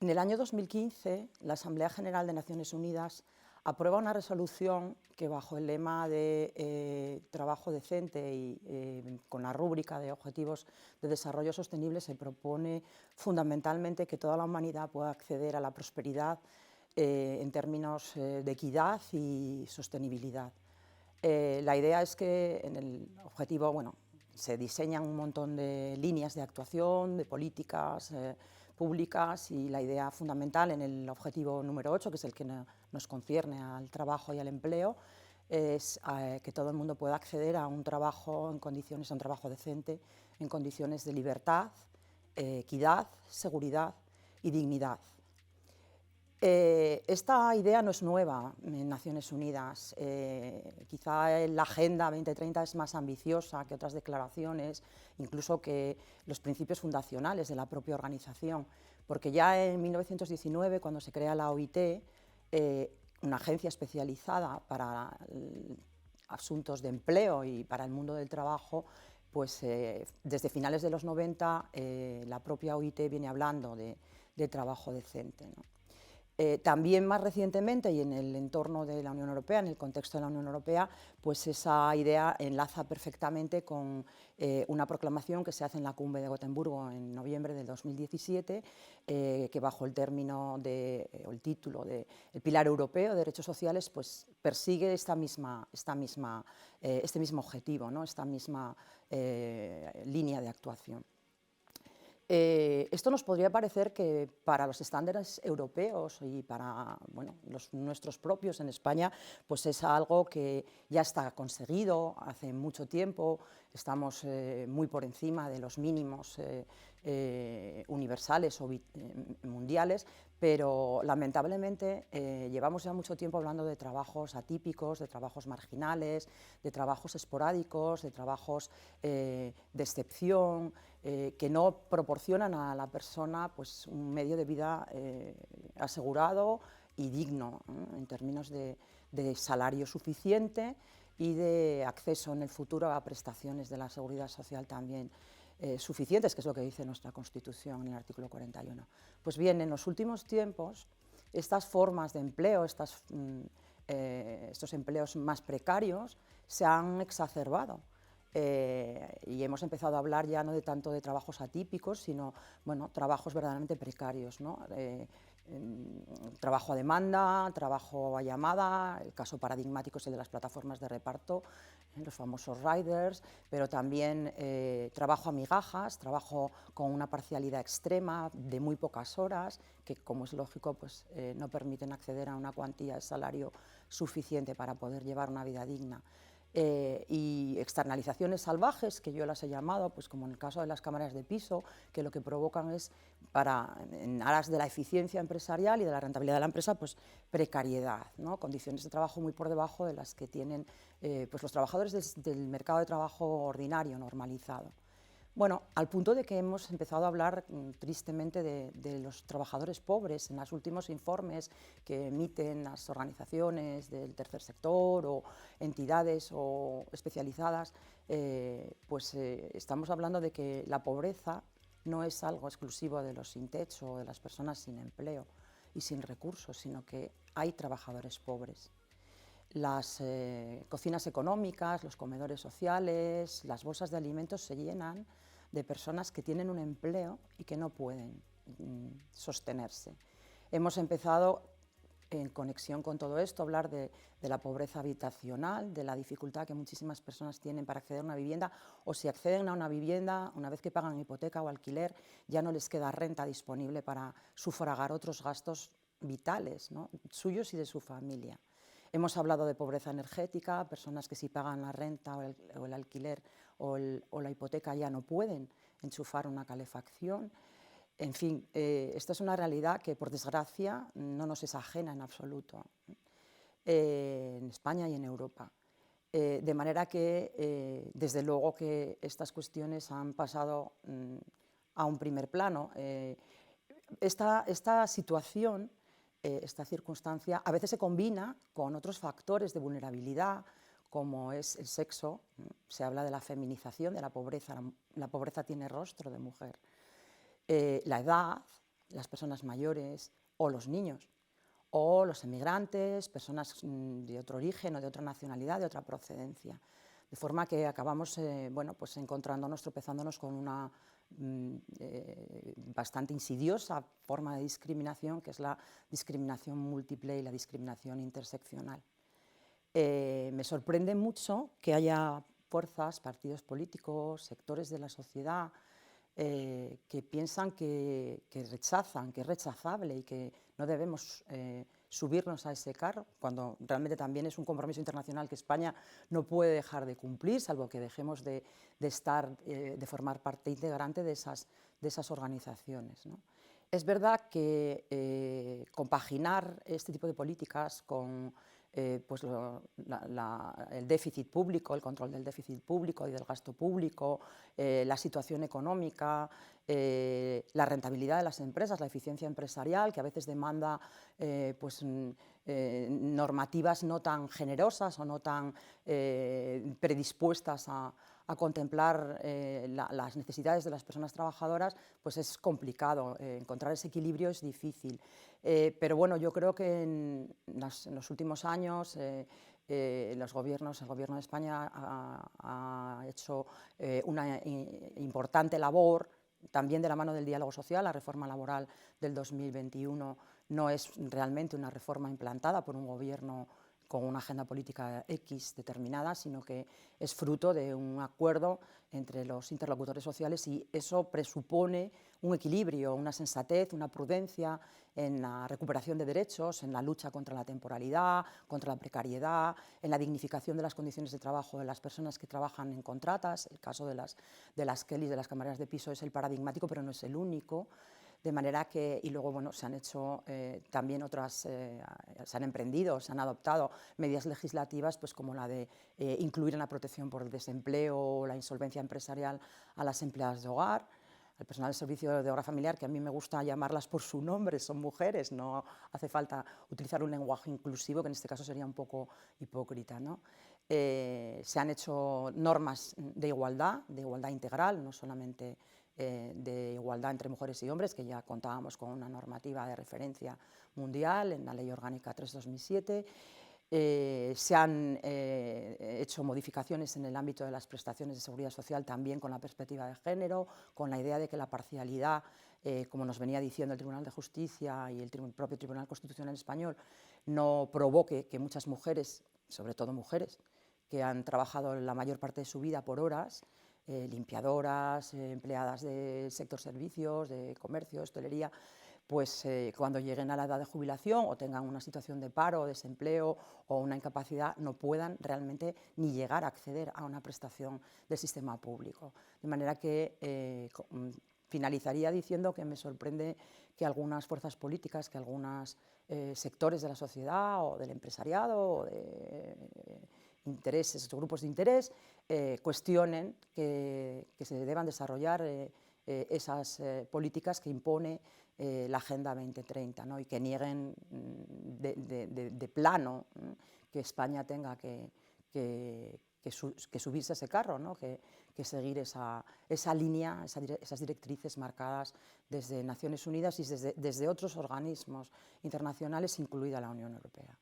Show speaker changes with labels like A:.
A: En el año 2015, la Asamblea General de Naciones Unidas aprueba una resolución que, bajo el lema de trabajo decente y con la rúbrica de Objetivos de Desarrollo Sostenible, se propone fundamentalmente que toda la humanidad pueda acceder a la prosperidad en términos de equidad y sostenibilidad. La idea es que en el objetivo, se diseñan un montón de líneas de actuación, de políticas públicas, y la idea fundamental en el objetivo número 8, que es el que nos concierne al trabajo y al empleo, es que todo el mundo pueda acceder a un trabajo en condiciones, a un trabajo decente, en condiciones de libertad, equidad, seguridad y dignidad. Esta idea no es nueva en Naciones Unidas. Quizá la Agenda 2030 es más ambiciosa que otras declaraciones, incluso que los principios fundacionales de la propia organización, porque ya en 1919, cuando se crea la OIT, una agencia especializada para asuntos de empleo y para el mundo del trabajo, pues desde finales de los 90 la propia OIT viene hablando de trabajo decente, ¿no? También más recientemente, y en el entorno de la Unión Europea, en el contexto de la Unión Europea, pues esa idea enlaza perfectamente con una proclamación que se hace en la Cumbre de Gotemburgo en noviembre del 2017, que bajo el término o el título de el Pilar Europeo de Derechos Sociales, pues persigue este mismo objetivo, ¿no? Esta misma línea de actuación. Esto nos podría parecer que para los estándares europeos y para nuestros propios en España, pues es algo que ya está conseguido hace mucho tiempo. Estamos muy por encima de los mínimos universales o mundiales, pero lamentablemente llevamos ya mucho tiempo hablando de trabajos atípicos, de trabajos marginales, de trabajos esporádicos, de trabajos de excepción, que no proporcionan a la persona pues, un medio de vida asegurado y digno, en términos de salario suficiente y de acceso en el futuro a prestaciones de la seguridad social también suficientes, que es lo que dice nuestra Constitución en el artículo 41. Pues bien, en los últimos tiempos, estas formas de empleo, estos empleos más precarios, se han exacerbado. Y hemos empezado a hablar ya no de tanto de trabajos atípicos, sino trabajos verdaderamente precarios, ¿no? Trabajo a demanda, trabajo a llamada, el caso paradigmático es el de las plataformas de reparto, los famosos riders, pero también trabajo a migajas, trabajo con una parcialidad extrema de muy pocas horas, que, como es lógico, pues, no permiten acceder a una cuantía de salario suficiente para poder llevar una vida digna. Y externalizaciones salvajes, que yo las he llamado, pues como en el caso de las cámaras de piso, que lo que provocan es, en aras de la eficiencia empresarial y de la rentabilidad de la empresa, pues precariedad, ¿no? Condiciones de trabajo muy por debajo de las que tienen pues los trabajadores del mercado de trabajo ordinario, normalizado. Bueno, al punto de que hemos empezado a hablar tristemente de los trabajadores pobres en los últimos informes que emiten las organizaciones del tercer sector o entidades o especializadas, estamos hablando de que la pobreza no es algo exclusivo de los sin techo o de las personas sin empleo y sin recursos, sino que hay trabajadores pobres. Las cocinas económicas, los comedores sociales, las bolsas de alimentos se llenan de personas que tienen un empleo y que no pueden sostenerse. Hemos empezado, en conexión con todo esto, a hablar de la pobreza habitacional, de la dificultad que muchísimas personas tienen para acceder a una vivienda, o si acceden a una vivienda, una vez que pagan hipoteca o alquiler, ya no les queda renta disponible para sufragar otros gastos vitales, ¿no? Suyos y de su familia. Hemos hablado de pobreza energética, personas que si pagan la renta o el alquiler o la hipoteca ya no pueden enchufar una calefacción. En fin, esta es una realidad que, por desgracia, no nos es ajena en absoluto en España y en Europa. De manera que, desde luego que estas cuestiones han pasado a un primer plano. Esta situación, esta circunstancia, a veces se combina con otros factores de vulnerabilidad, como es el sexo. Se habla de la feminización de la pobreza. La pobreza tiene rostro de mujer. La edad, las personas mayores o los niños, o los emigrantes, personas de otro origen o de otra nacionalidad, de otra procedencia. De forma que acabamos bueno, pues encontrándonos, tropezándonos con una bastante insidiosa forma de discriminación, que es la discriminación múltiple y la discriminación interseccional. Me sorprende mucho que haya fuerzas, partidos políticos, sectores de la sociedad que piensan que rechazan, que es rechazable y que no debemos subirnos a ese carro, cuando realmente también es un compromiso internacional que España no puede dejar de cumplir, salvo que dejemos de formar parte integrante de esas organizaciones, ¿no? Es verdad que compaginar este tipo de políticas con pues el déficit público, el control del déficit público y del gasto público, la situación económica, la rentabilidad de las empresas, la eficiencia empresarial, que a veces demanda pues, normativas no tan generosas o no tan predispuestas a contemplar las necesidades de las personas trabajadoras, pues es complicado. Encontrar ese equilibrio es difícil. Pero bueno, yo creo que en los últimos años el gobierno de España ha hecho una importante labor, también de la mano del diálogo social. La reforma laboral del 2021 no es realmente una reforma implantada por un gobierno con una agenda política X determinada, sino que es fruto de un acuerdo entre los interlocutores sociales, y eso presupone un equilibrio, una sensatez, una prudencia en la recuperación de derechos, en la lucha contra la temporalidad, contra la precariedad, en la dignificación de las condiciones de trabajo de las personas que trabajan en contratas. El caso de las Kellys, de las camareras de piso, es el paradigmático, pero no es el único. De manera que, y luego bueno, se han hecho también otras, se han emprendido, se han adoptado medidas legislativas, pues como la de incluir en la protección por el desempleo o la insolvencia empresarial a las empleadas de hogar, al personal del servicio de obra familiar, que a mí me gusta llamarlas por su nombre, son mujeres, no hace falta utilizar un lenguaje inclusivo, que en este caso sería un poco hipócrita, ¿no? Se han hecho normas de igualdad integral, no solamente de igualdad entre mujeres y hombres, que ya contábamos con una normativa de referencia mundial en la Ley Orgánica 3/2007. Se han hecho modificaciones en el ámbito de las prestaciones de seguridad social, también con la perspectiva de género, con la idea de que la parcialidad, como nos venía diciendo el Tribunal de Justicia y el propio Tribunal Constitucional español, no provoque que muchas mujeres, sobre todo mujeres, que han trabajado la mayor parte de su vida por horas, limpiadoras, empleadas del sector servicios, de comercio, hostelería, pues cuando lleguen a la edad de jubilación o tengan una situación de paro, desempleo o una incapacidad, no puedan realmente ni llegar a acceder a una prestación del sistema público. De manera que finalizaría diciendo que me sorprende que algunas fuerzas políticas, que algunos sectores de la sociedad o del empresariado o de intereses o grupos de interés cuestionen que se deban desarrollar esas políticas que impone la Agenda 2030, ¿no? Y que nieguen de plano que España tenga que subirse a ese carro, ¿no? que seguir esa línea, esas directrices marcadas desde Naciones Unidas y desde otros organismos internacionales, incluida la Unión Europea.